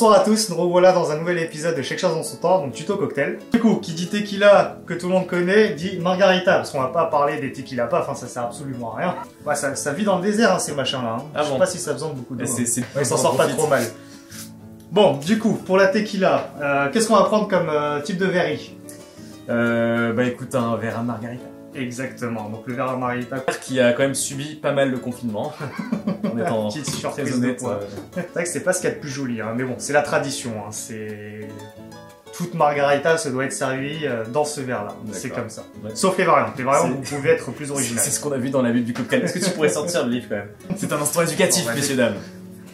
Bonsoir à tous, nous revoilà dans un nouvel épisode de Chaque chose en son temps, donc tuto cocktail. Du coup, qui dit tequila que tout le monde connaît, dit margarita, parce qu'on va pas parler des tequila paf, enfin ça sert absolument à rien. Ouais, ça vit dans le désert hein, ces machins-là. Hein. Je sais pas si ça a besoin de beaucoup d'eau. Ils s'en sortent pas trop mal. Bon, du coup, pour la tequila, qu'est-ce qu'on va prendre comme type de verre? Bah écoute, un verre à margarita. Exactement, donc le verre à margarita. Qui a quand même subi pas mal le confinement. En étant très honnête. C'est vrai que c'est pas ce qu'il y a de plus joli, hein, mais bon, c'est la tradition. Hein, c'est toute margarita se doit être servie dans ce verre-là. C'est comme ça. Ouais. Sauf les variantes. Les variantes, vous pouvez être plus originales. C'est ce qu'on a vu dans la Bible du cocktail. Est-ce que tu pourrais sortir le livre quand même? C'est un instant éducatif, messieurs, dames.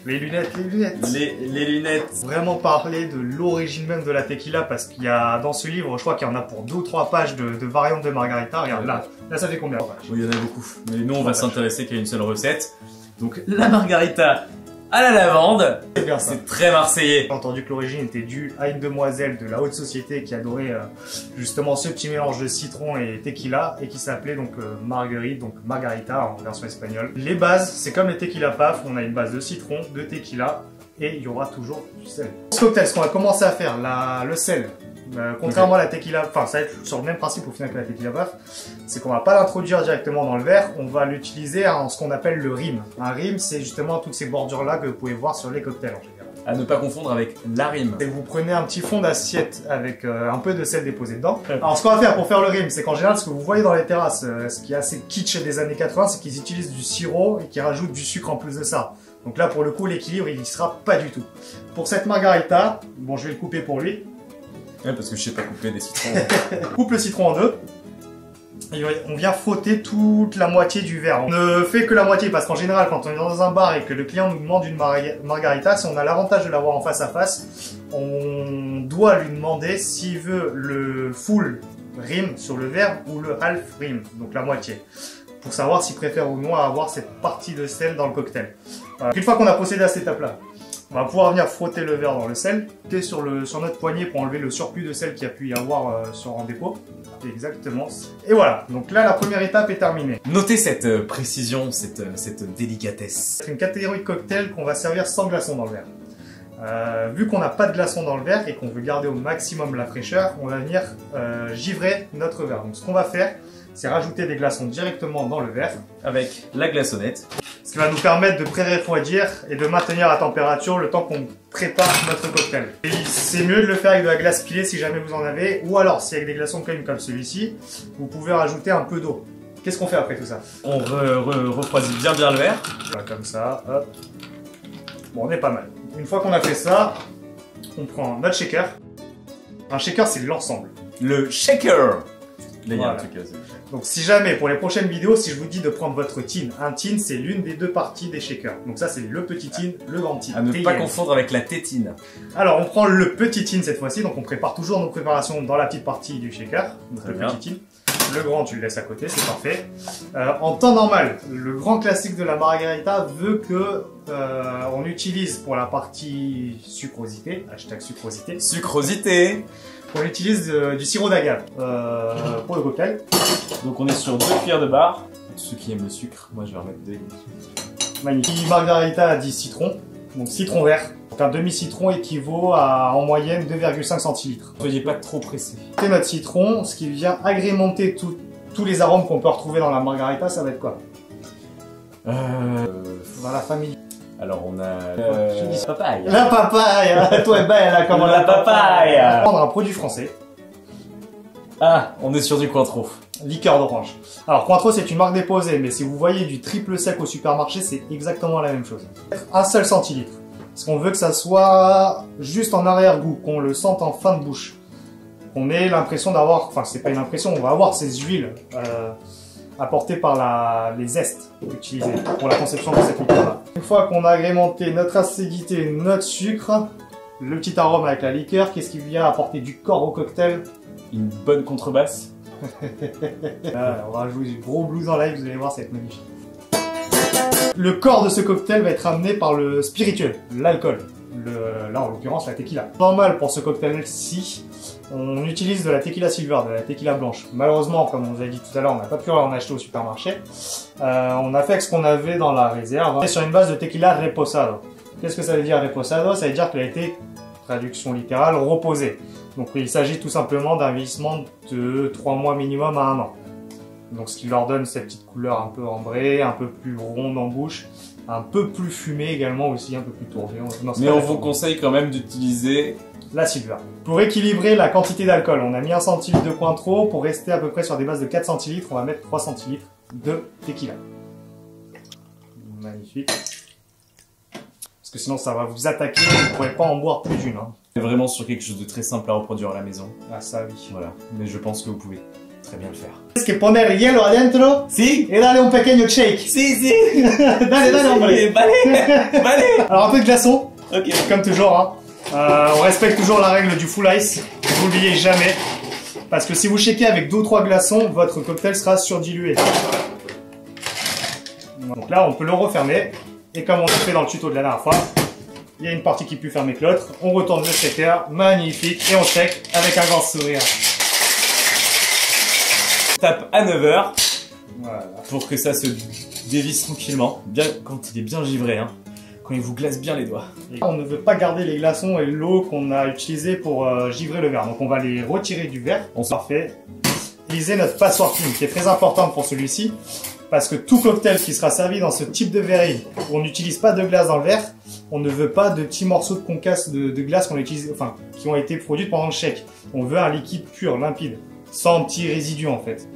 Les lunettes, les lunettes. Les lunettes. Vraiment parler de l'origine même de la tequila parce qu'il y a dans ce livre, je crois qu'il y en a pour 2 ou 3 pages de variantes de margarita. Regarde là ça fait combien de pages? Oui, il y en a beaucoup. Mais nous on va s'intéresser qu'à une seule recette. Donc la margarita à la lavande. C'est très marseillais. J'ai entendu que l'origine était due à une demoiselle de la haute société qui adorait justement ce petit mélange de citron et tequila et qui s'appelait donc Marguerite, donc margarita en version espagnole. Les bases, c'est comme les tequila paf, on a une base de citron, de tequila et il y aura toujours du sel. Ce cocktail, ce qu'on va commencer à faire, le sel, contrairement à la tequila, enfin ça va être sur le même principe au final que la tequila paf, c'est qu'on va pas l'introduire directement dans le verre, on va l'utiliser en ce qu'on appelle le rim. Un rim, c'est justement toutes ces bordures là que vous pouvez voir sur les cocktails en général. À ne pas confondre avec la rime. Et vous prenez un petit fond d'assiette avec un peu de sel déposé dedans. Alors ce qu'on va faire pour faire le rim, c'est qu'en général ce que vous voyez dans les terrasses, ce qui est assez kitsch des années 80, c'est qu'ils utilisent du sirop et qu'ils rajoutent du sucre en plus de ça. Donc là pour le coup l'équilibre il y sera pas du tout. Pour cette margarita, bon je vais le couper pour lui. Ouais, parce que je sais pas couper des citrons. Coupe le citron en deux. Et on vient frotter toute la moitié du verre. On ne fait que la moitié parce qu'en général, quand on est dans un bar et que le client nous demande une margarita, si on a l'avantage de l'avoir en face à face, on doit lui demander s'il veut le full rim sur le verre ou le half rim, donc la moitié, pour savoir s'il préfère ou non avoir cette partie de sel dans le cocktail. Une fois qu'on a procédé à cette étape-là, on va pouvoir venir frotter le verre dans le sel, sur notre poignet pour enlever le surplus de sel qu'il y a pu y avoir en dépôt. Exactement. Et voilà, donc là la première étape est terminée. Notez cette précision, cette délicatesse. C'est une catégorie de cocktail qu'on va servir sans glaçons dans le verre. Vu qu'on n'a pas de glaçons dans le verre et qu'on veut garder au maximum la fraîcheur, on va venir givrer notre verre. Donc ce qu'on va faire, c'est rajouter des glaçons directement dans le verre. Avec la glaçonnette. Ce qui va nous permettre de pré-refroidir et de maintenir la température le temps qu'on prépare notre cocktail. C'est mieux de le faire avec de la glace pilée si jamais vous en avez, ou alors si avec des glaçons comme celui-ci, vous pouvez rajouter un peu d'eau. Qu'est-ce qu'on fait après tout ça? On refroidit bien le verre. Voilà, comme ça, hop. Bon, on est pas mal. Une fois qu'on a fait ça, on prend notre shaker. Un shaker, c'est l'ensemble. Le shaker. Là, il y a voilà. un truc là. Donc si jamais, pour les prochaines vidéos, si je vous dis de prendre votre tin, un tin c'est l'une des 2 parties des shakers. Donc ça c'est le petit tin, le grand tin. À ne pas confondre avec la tétine. Alors on prend le petit tin cette fois-ci, donc on prépare toujours nos préparations dans la petite partie du shaker. Donc le petit tin. Le grand tu le laisses à côté, c'est parfait. En temps normal, le grand classique de la margarita veut que on utilise pour la partie sucrosité, hashtag sucrosité. Sucrosité. On utilise du sirop d'agave pour le cocktail. Donc on est sur 2 cuillères de bar. Pour ceux qui aiment le sucre, moi je vais remettre 2. Magnifique. Margarita a dit citron, donc citron vert. Donc un demi-citron équivaut à en moyenne 2,5 centilitres. Soyez pas trop pressé. C'est notre citron, ce qui vient agrémenter tous les arômes qu'on peut retrouver dans la margarita, ça va être quoi? Dans la famille. Alors on a papaye. La papaye. Toi est belle, comment la papaye. On va prendre un produit français. Ah, on est sur du Cointreau. Liqueur d'orange. Alors Cointreau c'est une marque déposée, mais si vous voyez du triple sec au supermarché, c'est exactement la même chose. Un seul centilitre. Parce qu'on veut que ça soit juste en arrière-goût, qu'on le sente en fin de bouche. Qu'on ait l'impression d'avoir, enfin c'est pas une impression, on va avoir ces huiles apportées par les zestes utilisés pour la conception de cette liqueur-là. Une fois qu'on a agrémenté notre acidité, notre sucre, le petit arôme avec la liqueur, qu'est-ce qui vient apporter du corps au cocktail? Une bonne contrebasse. On va jouer du gros blues en live, vous allez voir, ça va être magnifique. Le corps de ce cocktail va être amené par le spiritueux, l'alcool. Là, en l'occurrence, la tequila. Normal pour ce cocktail-ci, on utilise de la tequila silver, de la tequila blanche. Malheureusement, comme on vous a dit tout à l'heure, on n'a pas pu en acheter au supermarché. On a fait avec ce qu'on avait dans la réserve. On est sur une base de tequila reposado. Qu'est-ce que ça veut dire reposado? Ça veut dire qu'elle a été traduction littérale, reposer. Donc il s'agit tout simplement d'un vieillissement de 3 mois minimum à 1 an. Donc ce qui leur donne cette petite couleur un peu ambrée, un peu plus ronde en bouche, un peu plus fumée également aussi, un peu plus tourbée. Mais on vous conseille quand même d'utiliser la Silver. Pour équilibrer la quantité d'alcool, on a mis 1 centilitre de Cointreau. Pour rester à peu près sur des bases de 4 centilitres, on va mettre 3 centilitres de tequila. Magnifique. Parce que sinon ça va vous attaquer, vous ne pourrez pas en boire plus d'une. Hein. On est vraiment sur quelque chose de très simple à reproduire à la maison. Ah ça oui. Voilà, mais je pense que vous pouvez très bien le faire. Est-ce que poner el hielo adentro? Si. Et dale un pequeño shake. Si, si. Dale, hombre. Vale. Alors un peu de glaçon. Ok. Comme toujours. Hein. On respecte toujours la règle du full ice. N'oubliez jamais. Parce que si vous shakez avec 2 ou 3 glaçons, votre cocktail sera surdilué. Donc là, on peut le refermer. Et comme on l'a fait dans le tuto de la dernière fois, il y a une partie qui est plus fermée que l'autre. On retourne le shaker, magnifique, et on shake avec un grand sourire. Tape à 9h Voilà. pour que ça se dévisse tranquillement. Bien, quand il est bien givré, hein. Quand il vous glace bien les doigts. Et on ne veut pas garder les glaçons et l'eau qu'on a utilisée pour givrer le verre. Donc on va les retirer du verre. On s'en fait. Utilisez notre passoire clean qui est très importante pour celui-ci. Parce que tout cocktail qui sera servi dans ce type de verre où on n'utilise pas de glace dans le verre, on ne veut pas de petits morceaux de concasse de glace qui ont été produits pendant le shake. On veut un liquide pur, limpide, sans petits résidus en fait.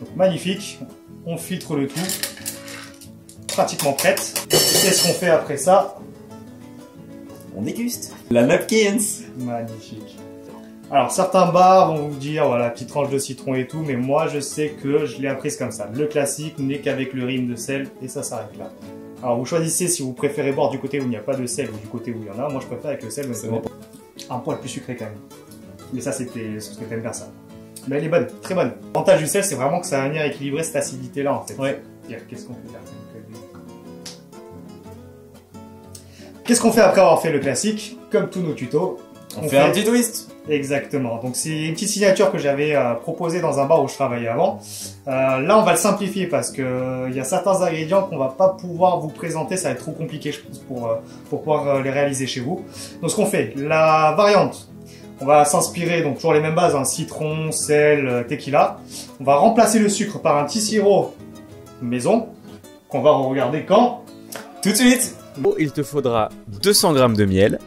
Donc magnifique, on filtre le tout, pratiquement prête. Qu'est-ce qu'on fait après ça? On déguste. La napkins. Magnifique. Alors certains bars vont vous dire voilà petite tranche de citron et tout, mais moi je sais que je l'ai apprise comme ça. Le classique n'est qu'avec le rime de sel et ça s'arrête là. Alors vous choisissez si vous préférez boire du côté où il n'y a pas de sel ou du côté où il y en a. Moi je préfère avec le sel, mais un poil plus sucré quand même. Mais ça c'était ce que t'aimes bien ça. Mais elle est bonne, très bonne. L'avantage du sel c'est vraiment que ça va venir équilibrer cette acidité là en fait. Ouais. Qu'est-ce qu'on fait là? Qu'est-ce qu'on fait après avoir fait le classique? Comme tous nos tutos. On fait un petit twist. Exactement. Donc c'est une petite signature que j'avais proposée dans un bar où je travaillais avant. Là, on va le simplifier parce que il y a certains ingrédients qu'on va pas pouvoir vous présenter. Ça va être trop compliqué, je pense, pour pouvoir les réaliser chez vous. Donc ce qu'on fait, la variante, on va s'inspirer donc toujours les mêmes bases, hein, citron, sel, tequila. On va remplacer le sucre par un petit sirop maison qu'on va regarder quand. Tout de suite. Il te faudra 200 g de miel,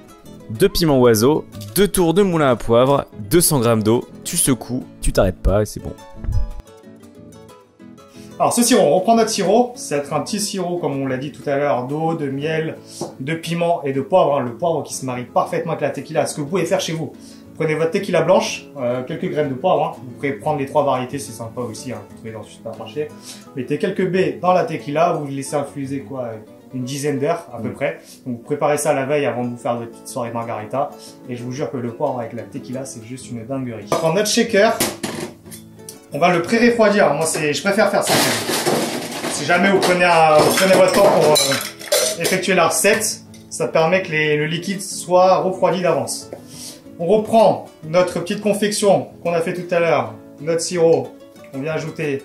2 piments oiseaux, 2 tours de moulin à poivre, 200 g d'eau, tu secoues, tu t'arrêtes pas et c'est bon. Alors ce sirop, on reprend notre sirop, ça va être un petit sirop comme on l'a dit tout à l'heure, d'eau, de miel, de piment et de poivre, hein, le poivre qui se marie parfaitement avec la tequila. Ce que vous pouvez faire chez vous, prenez votre tequila blanche, quelques graines de poivre, hein. Vous pouvez prendre les 3 variétés, c'est sympa aussi, hein. Vous trouvez dans le supermarché. Mettez quelques baies dans la tequila, vous laissez infuser quoi, une dizaine d'heures à peu près. Donc vous préparez ça la veille avant de vous faire votre petite soirée margarita. Et je vous jure que le poivre avec la tequila, c'est juste une dinguerie. On prend notre shaker, on va le pré-refroidir. Moi, je préfère faire ça. Si jamais vous prenez votre temps pour effectuer la recette, ça permet que le liquide soit refroidi d'avance. On reprend notre petite confection qu'on a fait tout à l'heure, notre sirop. On vient ajouter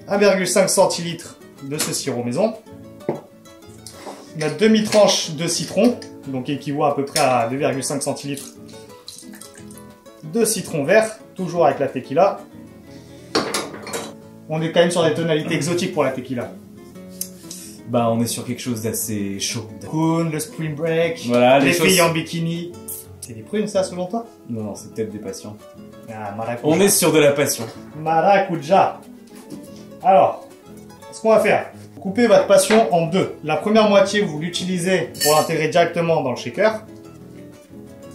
1,5 centilitres de ce sirop maison. Notre demi-tranche de citron, donc équivaut à peu près à 2,5 centilitres de citron vert, toujours avec la tequila. On est quand même sur des tonalités exotiques pour la tequila. Bah, on est sur quelque chose d'assez chaud. Coon, le spring break, Voilà, les les filles choses... en bikini. C'est des prunes ça selon toi? Non, non, c'est peut-être des passions. Ah, maracuja. On est sur de la passion. Maracuja. Alors, ce qu'on va faire, coupez votre passion en deux. La première moitié, vous l'utilisez pour l'intégrer directement dans le shaker.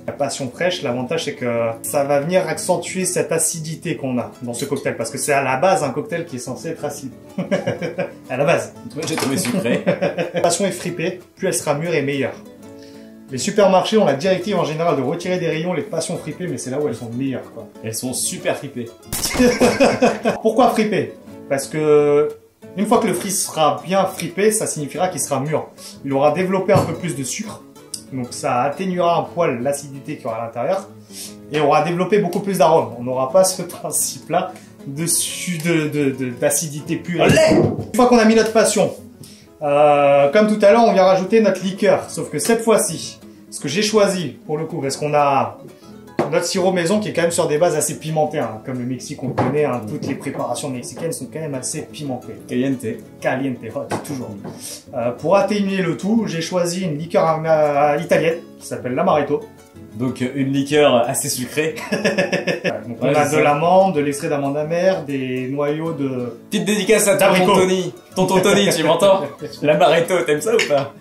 La passion fraîche, l'avantage c'est que ça va venir accentuer cette acidité qu'on a dans ce cocktail. Parce que c'est à la base un cocktail qui est censé être acide. À la base. Moi, j'ai trouvé sucré. La passion est fripée, plus elle sera mûre et meilleure. Les supermarchés ont la directive en général de retirer des rayons les passions fripées, mais c'est là où elles sont meilleures, quoi. Elles sont super fripées. Pourquoi fripées? Parce que une fois que le fruit sera bien fripé, ça signifiera qu'il sera mûr. Il aura développé un peu plus de sucre, donc ça atténuera un poil l'acidité qu'il y aura à l'intérieur, et aura développé beaucoup plus d'arômes. On n'aura pas ce principe-là d'acidité pure. Une fois qu'on a mis notre passion, comme tout à l'heure, on vient rajouter notre liqueur, sauf que cette fois-ci, Ce que j'ai choisi, pour le coup, parce qu'on a notre sirop maison qui est quand même sur des bases assez pimentées, hein. Comme le Mexique, on le connaît, hein. Toutes les préparations mexicaines sont quand même assez pimentées. Caliente. Caliente, toujours. Pour atténuer le tout, j'ai choisi une liqueur italienne qui s'appelle l'Amaretto. Donc une liqueur assez sucrée. Donc on a de l'amande, de l'extrait d'amande amère, des noyaux de... Petite dédicace à tonton Tony. Tonton Tony, tu m'entends? L'Amaretto, t'aimes ça ou pas?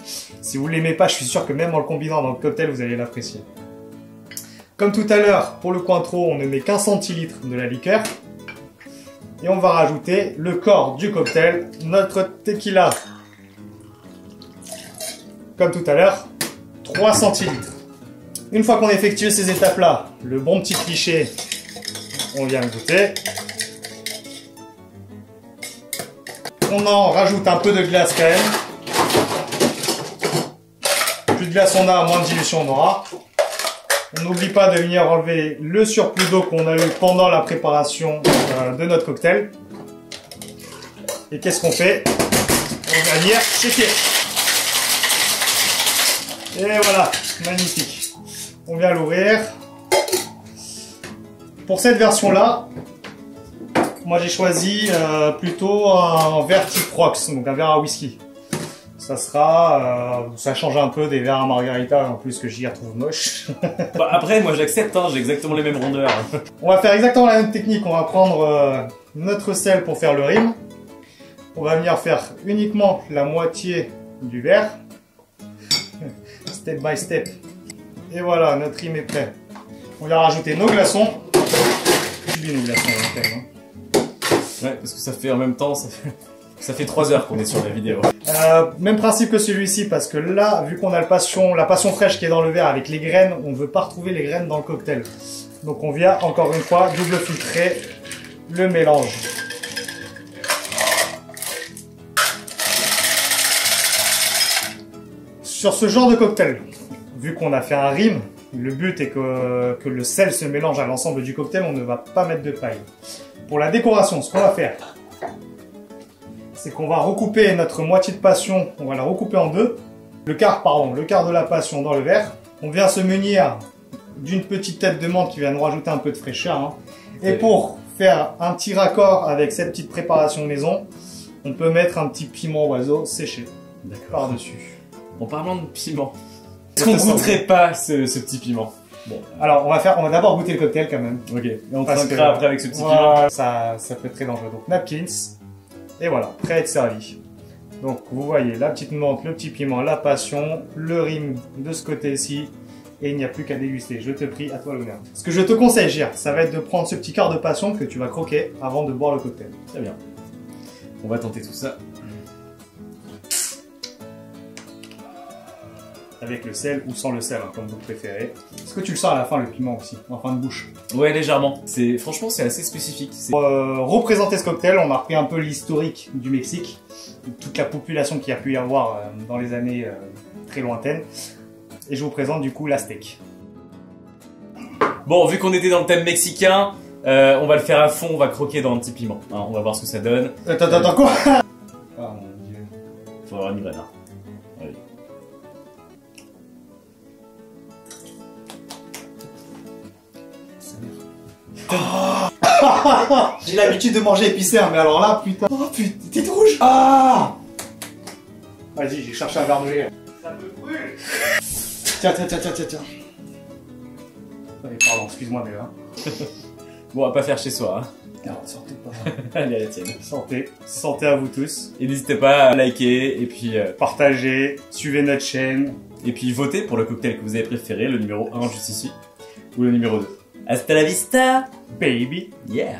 Si vous l'aimez pas, je suis sûr que même en le combinant dans le cocktail, vous allez l'apprécier. Comme tout à l'heure, pour le Cointreau, on ne met qu'un centilitre de la liqueur. Et on va rajouter le corps du cocktail, notre tequila. Comme tout à l'heure, 3 centilitres. Une fois qu'on a effectué ces étapes-là, le bon petit cliché, on vient le goûter. On en rajoute un peu de glace quand même. Plus de glace on a, moins de dilution on aura. On n'oublie pas de venir enlever le surplus d'eau qu'on a eu pendant la préparation de notre cocktail. Et qu'est-ce qu'on fait? On va venir checker. Et voilà, magnifique. On vient l'ouvrir. Pour cette version-là, moi j'ai choisi plutôt un verre type Rox, donc un verre à whisky. Ça sera, ça change un peu des verres à margarita en plus que j'y retrouve moche. Bah après, moi j'accepte, hein, j'ai exactement les mêmes rondeurs. On va faire exactement la même technique. On va prendre notre sel pour faire le rime. On va venir faire uniquement la moitié du verre. Step by step. Et voilà, notre rime est prêt. On vient rajouter nos glaçons. Nos glaçons, Ouais, parce que ça fait en même temps, ça fait 3 heures qu'on est sur la vidéo. Même principe que celui-ci, parce que là, vu qu'on a la passion fraîche qui est dans le verre avec les graines, on ne veut pas retrouver les graines dans le cocktail. Donc on vient, encore une fois, double filtrer le mélange. Sur ce genre de cocktail, vu qu'on a fait un rime, le but est que le sel se mélange à l'ensemble du cocktail, on ne va pas mettre de paille. Pour la décoration, ce qu'on va faire, c'est qu'on va recouper notre moitié de passion, on va la recouper en deux. Le quart de la passion dans le verre. On vient se munir d'une petite tête de menthe qui vient nous rajouter un peu de fraîcheur. Hein. Et pour faire un petit raccord avec cette petite préparation maison, on peut mettre un petit piment oiseau séché par-dessus. En parlant de piment, est-ce qu'on goûterait pas ce petit piment? Bon, alors on va d'abord goûter le cocktail quand même. Ok, et on trinquera après avec ce petit piment. Ça peut être très dangereux. Donc napkins, et voilà, prêt à être servi. Donc vous voyez la petite menthe, le petit piment, la passion, le rime de ce côté-ci, et il n'y a plus qu'à déguster. Je te prie, à toi l'honneur. Ce que je te conseille, Gir, ça va être de prendre ce petit quart de passion que tu vas croquer avant de boire le cocktail. Très bien. On va tenter tout ça. Avec le sel ou sans le sel, hein, comme vous préférez. Est-ce que tu le sens à la fin, le piment aussi, en fin de bouche? Ouais, légèrement. Franchement, c'est assez spécifique. Pour représenter ce cocktail, on a repris un peu l'historique du Mexique, toute la population qu'il y a pu y avoir dans les années très lointaines. Et je vous présente du coup l'Aztèque. Bon, vu qu'on était dans le thème mexicain, on va le faire à fond, on va croquer dans un petit piment. Hein, on va voir ce que ça donne. Attends, quoi? Ah mon dieu. Faut avoir une graine, hein. Allez. J'ai l'habitude de manger épicé, mais alors là, putain. Oh putain, t'es tout rouge. Ah. Vas-y, j'ai cherché un verre de lait. Ça me brûle. Tiens. Allez, pardon, excuse-moi, mais là. Bon, on va pas faire chez soi. Hein. Non, sortez pas. Allez, à la tienne. Santé à vous tous. Et n'hésitez pas à liker et puis partagez, suivez notre chaîne. Et puis votez pour le cocktail que vous avez préféré, le numéro 1 juste ici, ou le numéro 2. Hasta la vista, baby. Yeah.